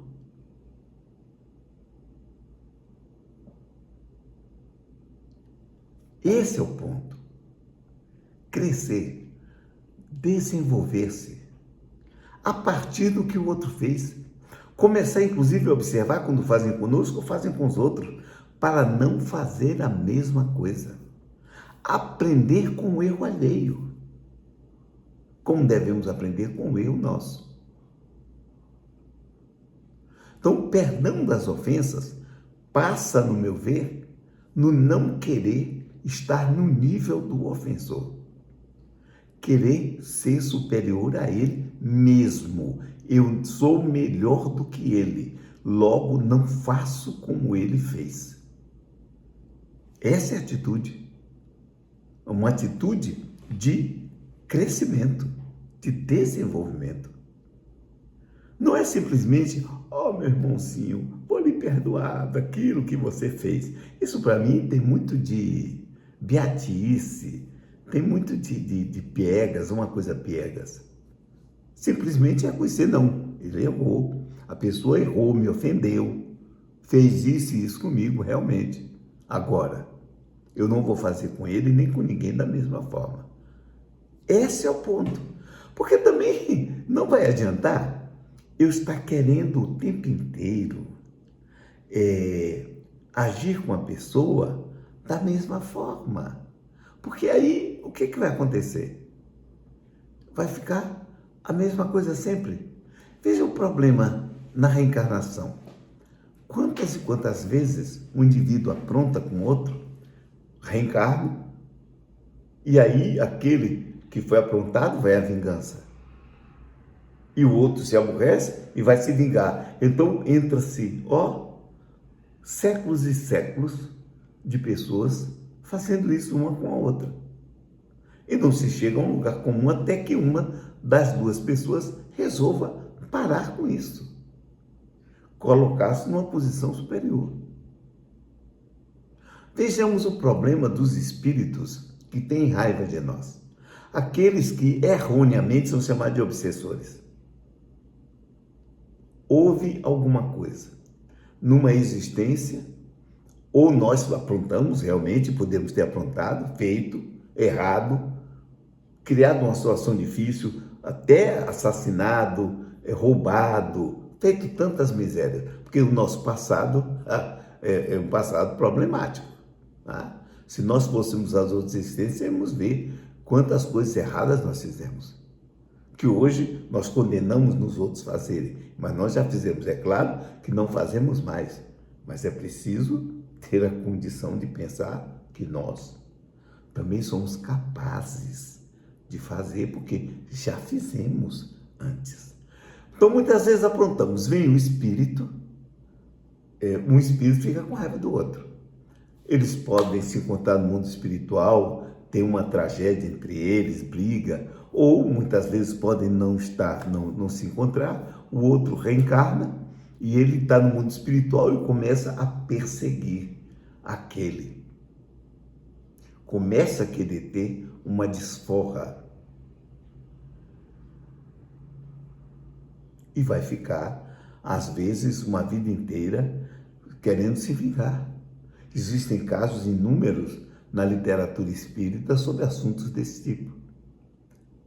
Esse é o ponto. Crescer, desenvolver-se, a partir do que o outro fez. Começar, inclusive, a observar quando fazem conosco ou fazem com os outros, para não fazer a mesma coisa. Aprender com o erro alheio, como devemos aprender com o erro nosso. Então, o perdão das ofensas passa, no meu ver, no não querer estar no nível do ofensor. Querer ser superior a ele mesmo. Eu sou melhor do que ele, logo não faço como ele fez. Essa é a atitude. Uma atitude de crescimento, de desenvolvimento. Não é simplesmente, meu irmãozinho, vou lhe perdoar daquilo que você fez. Isso para mim tem muito de beatice, tem muito de piegas, uma coisa piegas. Simplesmente reconhecer, não, ele errou, a pessoa errou, me ofendeu, fez isso e isso comigo, realmente. Agora, eu não vou fazer com ele nem com ninguém da mesma forma. Esse é o ponto. Porque também não vai adiantar eu estar querendo o tempo inteiro agir com a pessoa da mesma forma. Porque aí, o que vai acontecer? Vai ficar a mesma coisa sempre. Veja o problema na reencarnação. Quantas e quantas vezes um indivíduo apronta com outro, reencarna, e aí aquele que foi aprontado vai à vingança. E o outro se aborrece e vai se vingar. Então entra-se, séculos e séculos de pessoas fazendo isso uma com a outra. E não se chega a um lugar comum até que uma das duas pessoas resolva parar com isso. Colocar-se numa posição superior. Vejamos o problema dos espíritos que têm raiva de nós. Aqueles que erroneamente são chamados de obsessores. Houve alguma coisa numa existência, ou nós aprontamos realmente, podemos ter aprontado, feito, errado, criado uma situação difícil, até assassinado, roubado, feito tantas misérias, porque o nosso passado é um passado problemático. Tá? Se nós fôssemos as outras existências, íamos ver quantas coisas erradas nós fizemos, que hoje nós condenamos nos outros fazerem, mas nós já fizemos. É claro que não fazemos mais, mas é preciso ter a condição de pensar que nós também somos capazes de fazer, porque já fizemos antes. Então, muitas vezes aprontamos, vem um espírito fica com raiva do outro. Eles podem se encontrar no mundo espiritual, tem uma tragédia entre eles, briga, ou muitas vezes podem não se encontrar, o outro reencarna e ele está no mundo espiritual e começa a perseguir aquele. Começa a querer ter uma desforra. E vai ficar, às vezes, uma vida inteira querendo se vingar. Existem casos inúmeros na literatura espírita sobre assuntos desse tipo.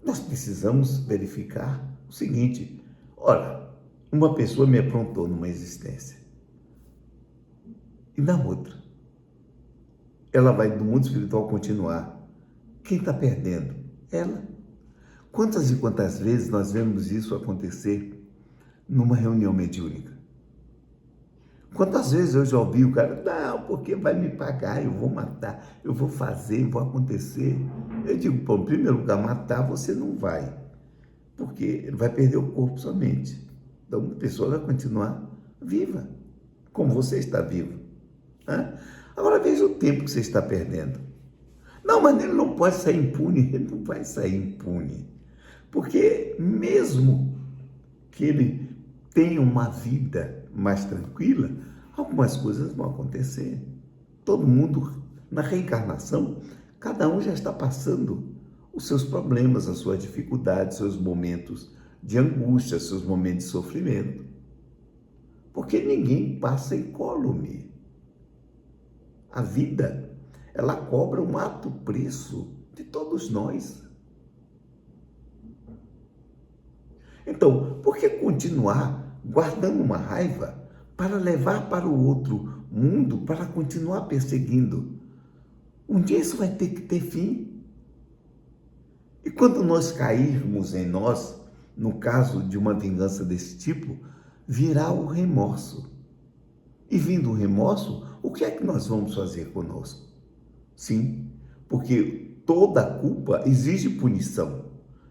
Nós precisamos verificar o seguinte: ora, uma pessoa me aprontou numa existência e na outra ela vai do mundo espiritual continuar. Quem está perdendo? Ela. Quantas e quantas vezes nós vemos isso acontecer numa reunião mediúnica? Quantas vezes eu já ouvi o cara, não, porque vai me pagar, eu vou matar, eu vou fazer, vai acontecer. Eu digo, pô, em primeiro lugar, matar você não vai, porque ele vai perder o corpo somente. Então, a pessoa vai continuar viva, como você está vivo. Né? Agora, veja o tempo que você está perdendo. Não, mas ele não pode sair impune, ele não vai sair impune, porque mesmo que ele tenha uma vida mais tranquila, algumas coisas vão acontecer. Todo mundo, na reencarnação, cada um já está passando os seus problemas, as suas dificuldades, seus momentos de angústia, seus momentos de sofrimento. Porque ninguém passa incólume. A vida, ela cobra um alto preço de todos nós. Então, por que continuar guardando uma raiva para levar para o outro mundo, para continuar perseguindo? Um dia isso vai ter que ter fim. E quando nós cairmos em nós, no caso de uma vingança desse tipo, virá o remorso. E vindo o remorso, o que é que nós vamos fazer conosco? Sim, porque toda culpa exige punição.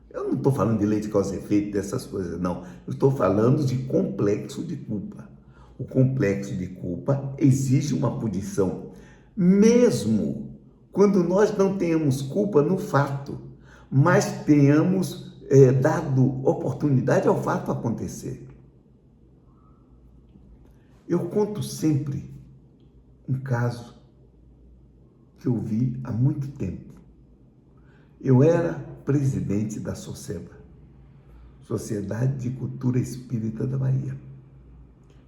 Eu não estou falando de lei de causa e efeito, dessas coisas, não. Eu estou falando de complexo de culpa. O complexo de culpa exige uma punição, mesmo quando nós não tenhamos culpa no fato, mas tenhamos dado oportunidade ao fato acontecer. Eu conto sempre um caso que eu vi há muito tempo. Eu era presidente da SOCEBA, Sociedade de Cultura Espírita da Bahia.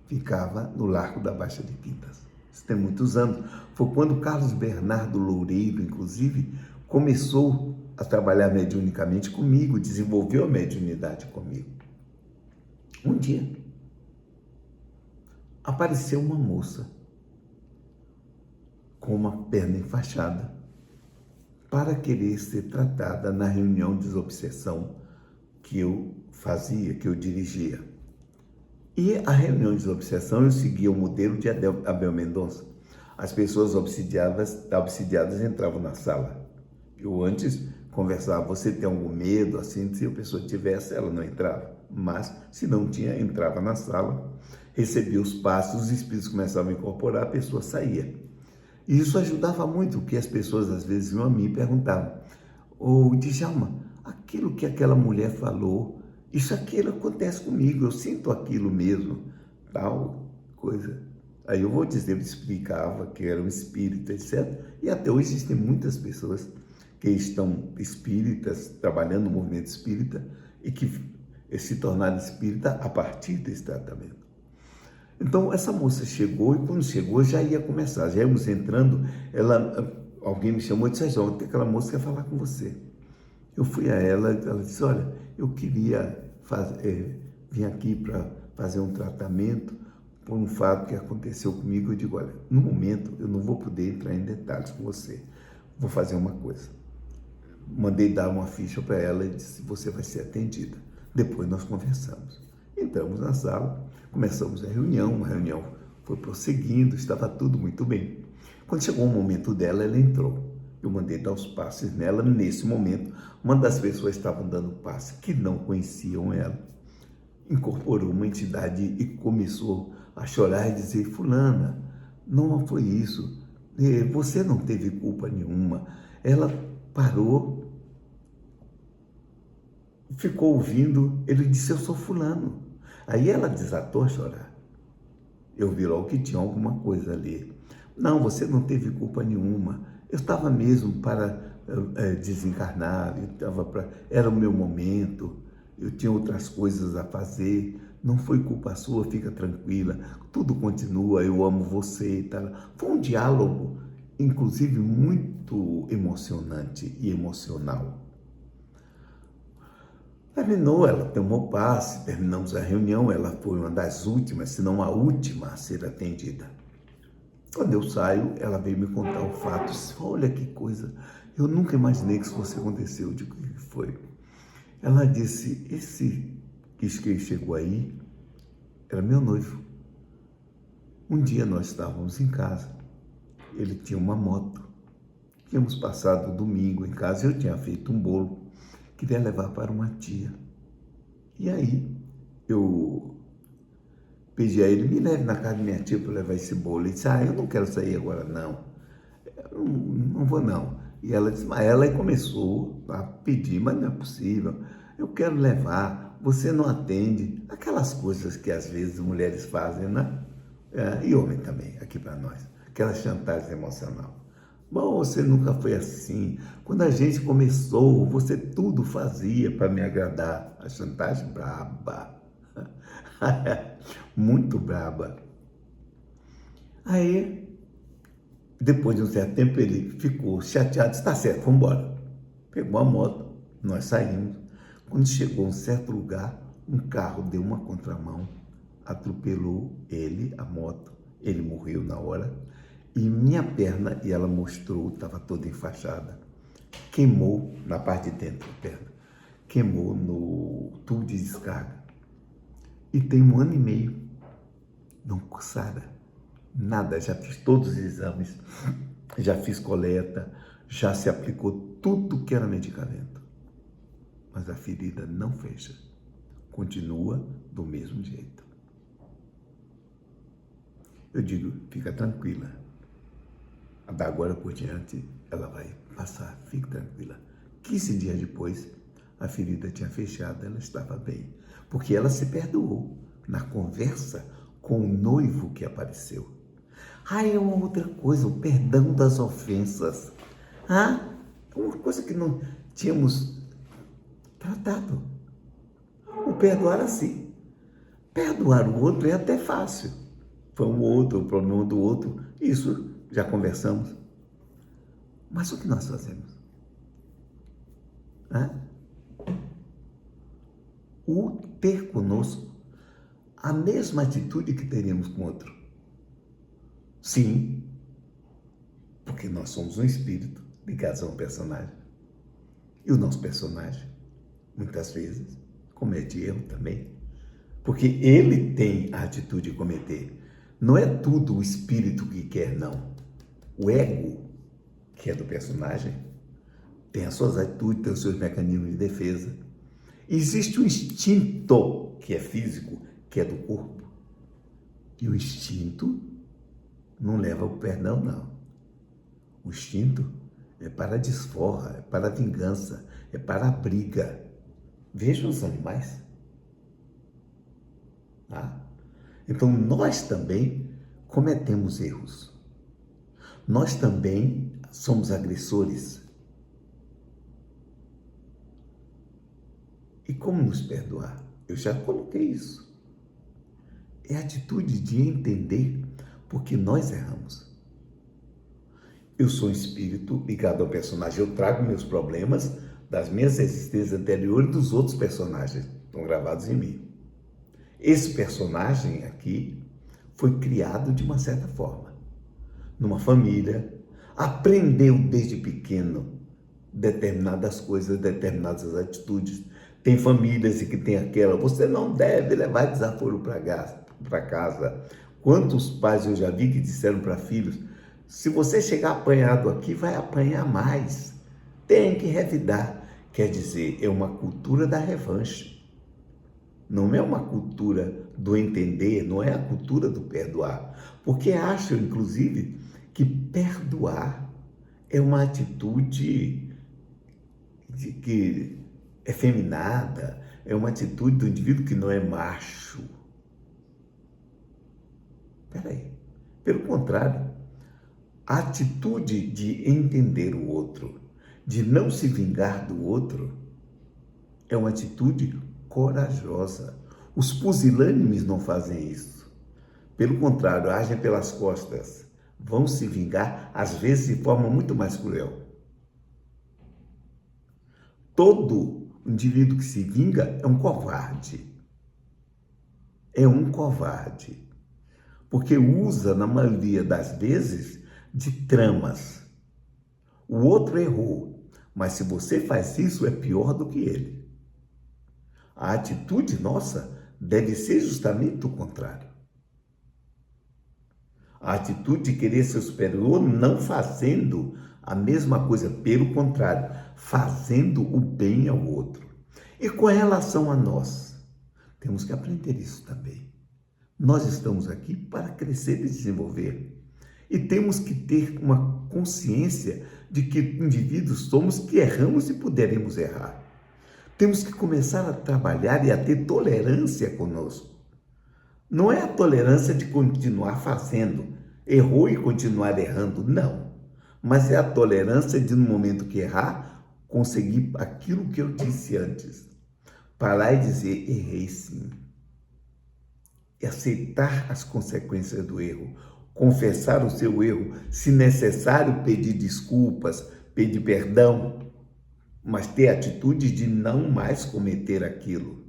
Ficava no Largo da Baixa de Quintas. Isso tem muitos anos. Foi quando Carlos Bernardo Loureiro, inclusive, começou a trabalhar mediunicamente comigo, desenvolveu a mediunidade comigo. Um dia, apareceu uma moça com uma perna enfaixada para querer ser tratada na reunião de desobsessão que eu fazia, que eu dirigia. E a reunião de desobsessão eu seguia o modelo de Abel Mendonça. As pessoas obsidiadas entravam na sala. Eu antes conversava, você tem algum medo? Assim, se a pessoa tivesse, ela não entrava. Mas, se não tinha, entrava na sala, recebia os passos, os espíritos começavam a incorporar, a pessoa saía. E isso ajudava muito, porque as pessoas às vezes vinham a mim e perguntavam, ô Djalma, aquilo que aquela mulher falou, aquilo acontece comigo, eu sinto aquilo mesmo, tal coisa. Aí eu explicava que era um espírito, etc. E até hoje existem muitas pessoas que estão espíritas, trabalhando no movimento espírita, e que se tornaram espírita a partir desse tratamento. Então, essa moça chegou, e quando chegou, já ia começar, já íamos entrando, alguém me chamou e disse, João, aquela moça quer falar com você. Eu fui a ela, ela disse, olha, eu queria vir aqui para fazer um tratamento por um fato que aconteceu comigo. Eu digo, olha, no momento eu não vou poder entrar em detalhes com você. Vou fazer uma coisa. Mandei dar uma ficha para ela e disse, você vai ser atendida. Depois nós conversamos. Entramos na sala, começamos a reunião foi prosseguindo, estava tudo muito bem. Quando chegou o momento dela, ela entrou. Eu mandei dar os passes nela. Nesse momento, uma das pessoas que estavam dando passe, que não conheciam ela, incorporou uma entidade e começou a chorar e dizer, fulana, não foi isso, você não teve culpa nenhuma. Ela parou, ficou ouvindo, ele disse, eu sou fulano. Aí ela desatou a chorar. Eu vi logo que tinha alguma coisa ali. Não, você não teve culpa nenhuma. Eu estava mesmo para desencarnar, era o meu momento, eu tinha outras coisas a fazer, não foi culpa sua, fica tranquila, tudo continua, eu amo você e tal. Foi um diálogo, inclusive, muito emocionante e emocional. Terminou, ela tomou passe, terminamos a reunião, ela foi uma das últimas, se não a última a ser atendida. Quando eu saio, ela veio me contar o fato. Disse, olha que coisa, eu nunca imaginei que isso fosse acontecer. Eu digo, o que foi? Ela disse, esse que chegou aí era meu noivo. Um dia nós estávamos em casa, ele tinha uma moto. Tínhamos passado o domingo em casa, eu tinha feito um bolo, queria levar para uma tia. E aí, eu pedi a ele, me leve na casa da minha tia para levar esse bolo. Ele disse, eu não quero sair agora, não. Eu não vou, não. E ela disse, mas ela começou a pedir, mas não é possível. Eu quero levar, você não atende. Aquelas coisas que às vezes mulheres fazem, né? E homem também, aqui para nós. Aquela chantagem emocional. Bom, você nunca foi assim. Quando a gente começou, você tudo fazia para me agradar. A chantagem braba. Muito braba. Aí, depois de um certo tempo, ele ficou chateado, está certo, vamos embora. Pegou a moto, nós saímos. Quando chegou a um certo lugar, um carro deu uma contramão, atropelou ele, a moto, ele morreu na hora, e minha perna, e ela mostrou, estava toda enfaixada, queimou na parte de dentro da perna, queimou no tubo de descarga. E tem 1 ano e meio, não sara, nada, já fiz todos os exames, já fiz coleta, já se aplicou tudo que era medicamento. Mas a ferida não fecha, continua do mesmo jeito. Eu digo, fica tranquila, da agora por diante ela vai passar, fique tranquila. 15 dias depois, a ferida tinha fechado, ela estava bem, porque ela se perdoou na conversa com o noivo que apareceu. É uma outra coisa, o perdão das ofensas. Uma coisa que não tínhamos tratado. O perdoar assim. Perdoar o outro é até fácil. Foi um outro, o problema do outro, isso já conversamos. Mas o que nós fazemos? O ter conosco a mesma atitude que teríamos com outro. Sim, porque nós somos um espírito ligado a um personagem. E o nosso personagem, muitas vezes, comete erro também. Porque ele tem a atitude de cometer. Não é tudo o espírito que quer, não. O ego, que é do personagem, tem as suas atitudes, tem os seus mecanismos de defesa. Existe um instinto, que é físico, que é do corpo. E o instinto não leva ao perdão, não. O instinto é para a desforra, é para a vingança, é para a briga. Vejam os animais. Então, nós também cometemos erros. Nós também somos agressores. E como nos perdoar? Eu já coloquei isso. É a atitude de entender porque nós erramos. Eu sou um espírito ligado ao personagem. Eu trago meus problemas das minhas existências anteriores e dos outros personagens. Estão gravados em mim. Esse personagem aqui foi criado de uma certa forma, numa família, aprendeu desde pequeno determinadas coisas, determinadas atitudes. Tem famílias que tem aquela, você não deve levar desaforo para casa. Quantos pais eu já vi que disseram para filhos, se você chegar apanhado aqui, vai apanhar mais. Tem que revidar. Quer dizer, é uma cultura da revanche. Não é uma cultura do entender, não é a cultura do perdoar. Porque acham, inclusive, que perdoar é uma atitude que é feminada, é uma atitude do indivíduo que não é macho. Peraí. Pelo contrário, a atitude de entender o outro, de não se vingar do outro, é uma atitude corajosa. Os pusilânimes não fazem isso. Pelo contrário, agem pelas costas. Vão se vingar, às vezes, de forma muito mais cruel. Todo indivíduo que se vinga é um covarde. É um covarde. Porque usa, na maioria das vezes, de tramas. O outro errou, mas se você faz isso, é pior do que ele. A atitude nossa deve ser justamente o contrário. A atitude de querer ser superior não fazendo a mesma coisa, pelo contrário, fazendo o bem ao outro. E com relação a nós, temos que aprender isso também. Nós estamos aqui para crescer e desenvolver. E temos que ter uma consciência de que indivíduos somos que erramos e poderemos errar. Temos que começar a trabalhar e a ter tolerância conosco. Não é a tolerância de continuar fazendo, errou e continuar errando, não. Mas é a tolerância de, no momento que errar, conseguir aquilo que eu disse antes. Parar e dizer, errei sim. E aceitar as consequências do erro. Confessar o seu erro, se necessário, pedir desculpas, pedir perdão, mas ter a atitude de não mais cometer aquilo.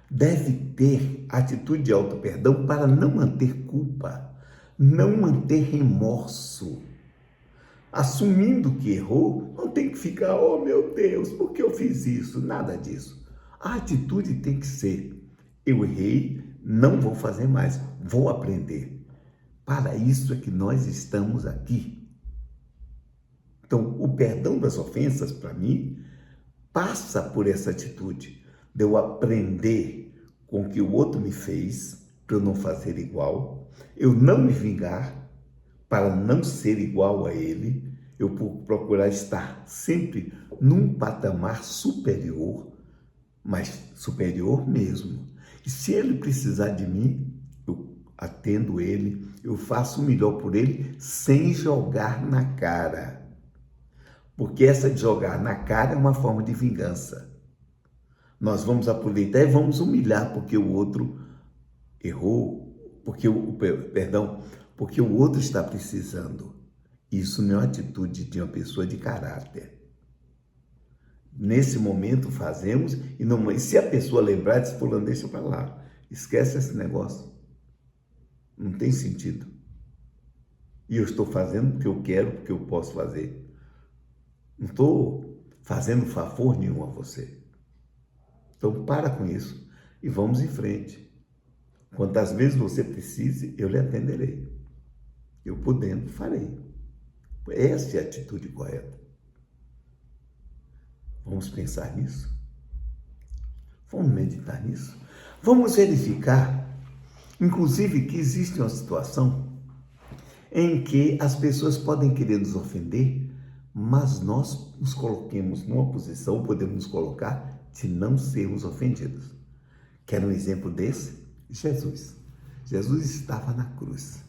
Deve ter atitude de auto-perdão para não manter culpa, não manter remorso. Assumindo que errou, não tem que ficar, oh meu Deus, por que eu fiz isso? Nada disso. A atitude tem que ser, eu errei, não vou fazer mais, vou aprender. Para isso é que nós estamos aqui. Então, o perdão das ofensas, para mim, passa por essa atitude de eu aprender com o que o outro me fez, para eu não fazer igual, eu não me vingar, para não ser igual a ele, eu procurar estar sempre num patamar superior, mas superior mesmo. E se ele precisar de mim, eu atendo ele, eu faço o melhor por ele, sem jogar na cara. Porque essa de jogar na cara é uma forma de vingança. Nós vamos aproveitar e vamos humilhar porque o outro errou, porque porque o outro está precisando. Isso não é uma atitude de uma pessoa de caráter. Nesse momento fazemos e não, e se a pessoa lembrar, diz, fulano, deixa para lá, esquece esse negócio. Não tem sentido. E eu estou fazendo porque eu quero, porque eu posso fazer. Não estou fazendo favor nenhum a você. Então, para com isso e vamos em frente. Quantas vezes você precise, eu lhe atenderei. Eu podendo, farei. Essa é a atitude correta. Vamos pensar nisso? Vamos meditar nisso? Vamos verificar, inclusive, que existe uma situação em que as pessoas podem querer nos ofender, mas nós nos coloquemos numa posição, podemos nos colocar, de não sermos ofendidos. Quer um exemplo desse? Jesus. Jesus estava na cruz.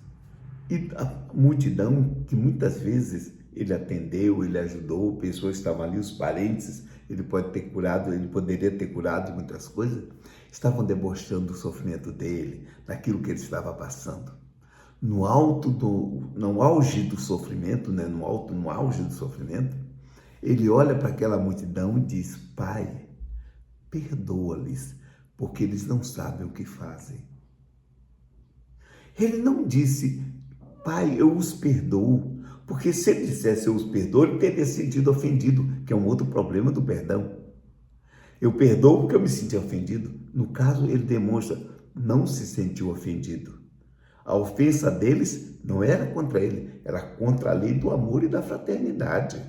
E a multidão, que muitas vezes ele atendeu, ele ajudou, pessoas estavam ali, os parentes, ele poderia ter curado muitas coisas, estavam debochando do sofrimento dele, daquilo que ele estava passando. No auge do sofrimento, né? no auge do sofrimento, ele olha para aquela multidão e diz, Pai, perdoa-lhes, porque eles não sabem o que fazem. Ele não disse, Pai, eu os perdoo, porque se ele dissesse eu os perdoo, ele teria se sentido ofendido, que é um outro problema do perdão. Eu perdoo porque eu me senti ofendido. No caso, ele demonstra não se sentiu ofendido. A ofensa deles não era contra ele, era contra a lei do amor e da fraternidade,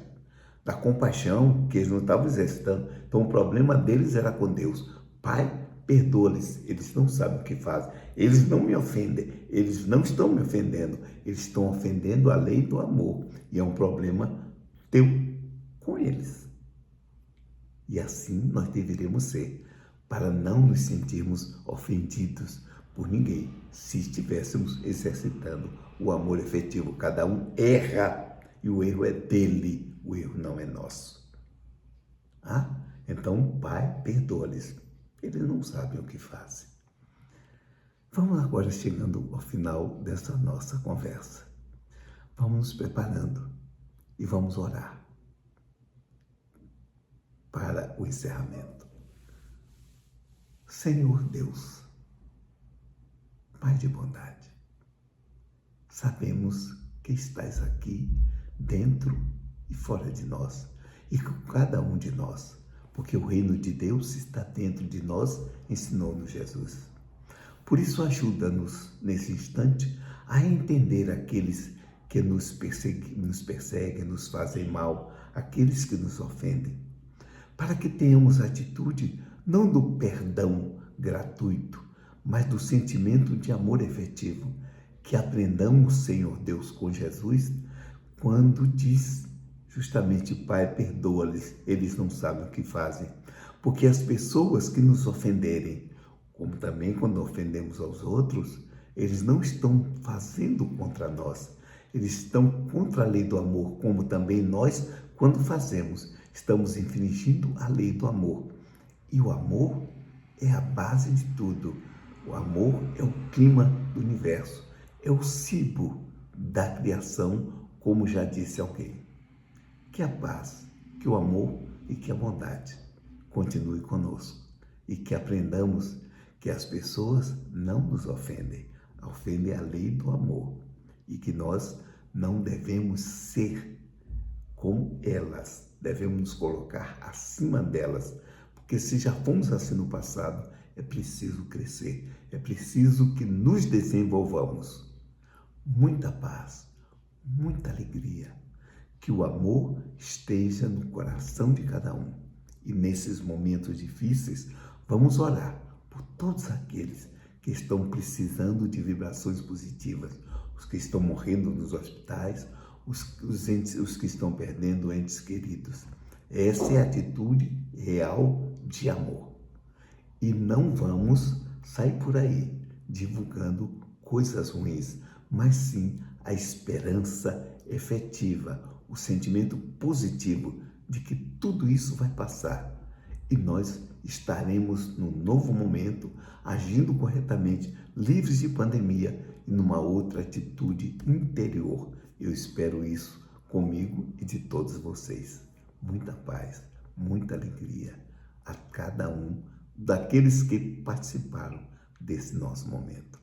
da compaixão que eles não estavam exercitando. Então o problema deles era com Deus. Pai, perdoa-lhes, eles não sabem o que fazem. Eles não me ofendem, eles não estão me ofendendo, eles estão ofendendo a lei do amor. E é um problema teu com eles. E assim nós deveríamos ser, para não nos sentirmos ofendidos por ninguém, se estivéssemos exercitando o amor efetivo. Cada um erra e o erro é dele, o erro não é nosso. Então, Pai, perdoa-lhes. Eles não sabem o que fazem. Vamos agora chegando ao final dessa nossa conversa. Vamos nos preparando e vamos orar para o encerramento. Senhor Deus, Pai de bondade, sabemos que estás aqui dentro e fora de nós e com cada um de nós, porque o reino de Deus está dentro de nós, ensinou-nos Jesus. Por isso ajuda-nos nesse instante a entender aqueles que nos perseguem, nos fazem mal, aqueles que nos ofendem, para que tenhamos atitude não do perdão gratuito, mas do sentimento de amor efetivo, que aprendamos, Senhor Deus, com Jesus, quando diz justamente, Pai, perdoa-lhes, eles não sabem o que fazem. Porque as pessoas que nos ofenderem, como também quando ofendemos aos outros, eles não estão fazendo contra nós, eles estão contra a lei do amor, como também nós, quando fazemos, estamos infringindo a lei do amor. E o amor é a base de tudo. O amor é o clima do universo, é o cibo da criação, como já disse alguém. Que a paz, que o amor e que a bondade continue conosco e que aprendamos que as pessoas não nos ofendem, ofendem a lei do amor e que nós não devemos ser como elas, devemos nos colocar acima delas, porque se já fomos assim no passado, é preciso crescer, é preciso que nos desenvolvamos. Muita paz, muita alegria, que o amor esteja no coração de cada um. E nesses momentos difíceis, vamos orar por todos aqueles que estão precisando de vibrações positivas, os que estão morrendo nos hospitais, os que estão perdendo entes queridos. Essa é a atitude real de amor. E não vamos sair por aí divulgando coisas ruins, mas sim a esperança efetiva, o sentimento positivo de que tudo isso vai passar e nós estaremos num novo momento, agindo corretamente, livres de pandemia e numa outra atitude interior. Eu espero isso comigo e de todos vocês. Muita paz, muita alegria a cada um daqueles que participaram desse nosso momento.